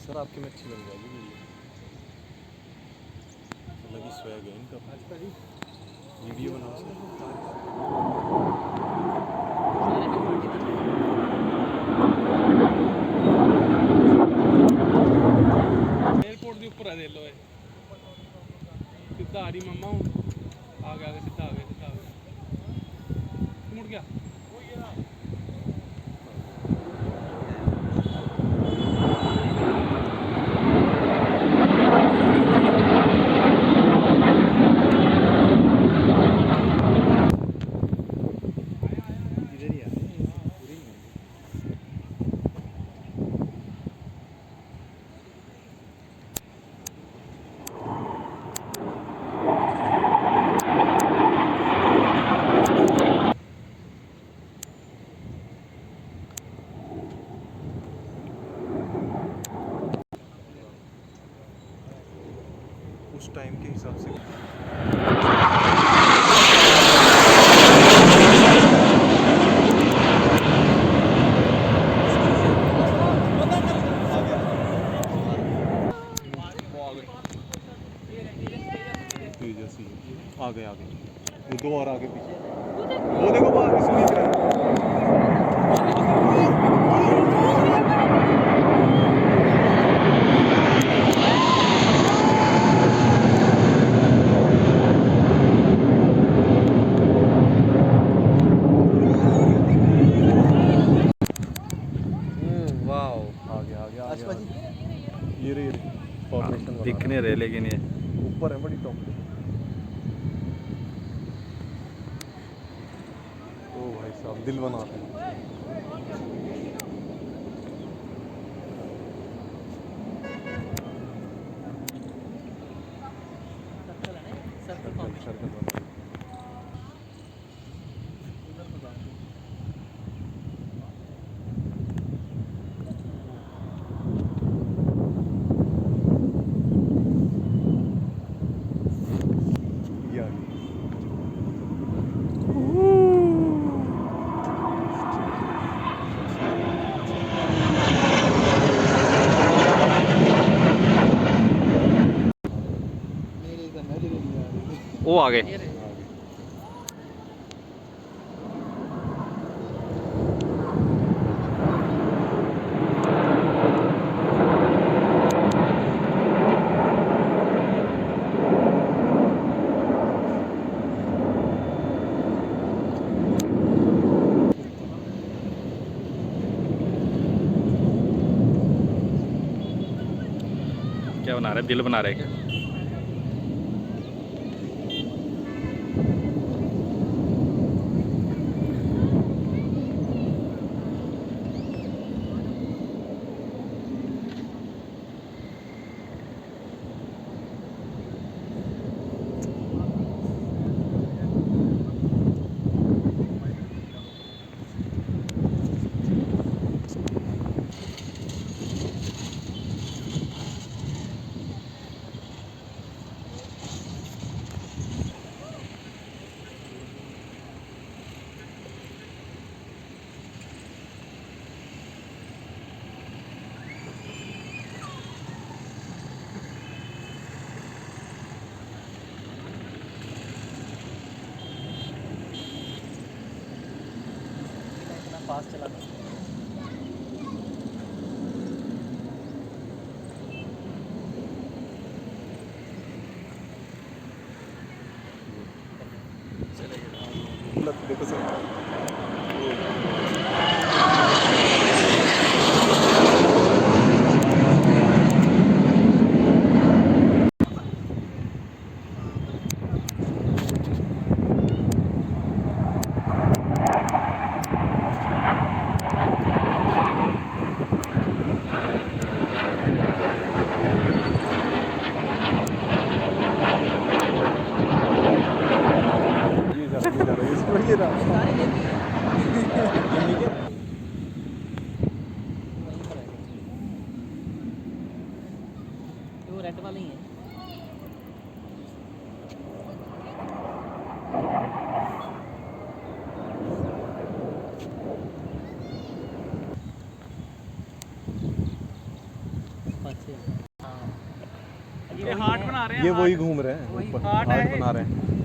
Sir आपकी में अच्छी बन जाएगी अलग ही स्वैग है इनका। वीडियो बनाओ सर। एयरपोर्ट के ऊपर है देख लो ये सीधा आ रही मम्मा हूँ आगे आगे सीधा आगे सीधा आगे मुड़ गया इधर ही आ रहे हैं पूरी नहीं उस टाइम के हिसाब से। जैसी आगे आगे वो दो और आगे पीछे वो देखो बाहर इसमें दिख रहा ओह वाओ है। आगे आगे आगे, आगे। ये रही फॉर्मेशन दिख नहीं रहे लेकिन ये ऊपर है बड़ी टॉप। ओ भाई साहब दिल बना रहे हैं। सर्कल बना रहे हैं। ये आ गई। वो आ गए। आगे। क्या बना रहे, दिल बना रहे क्या? फास्ट चलाना देखो सर ये जा रहा है इसको ये रहा वो रेड वाले ही है। अच्छे हाँ ये हार्ट बना रहे हैं ये वही घूम रहे हैं वही ऊपर हार्ट है हार्ट ये। बना रहे हैं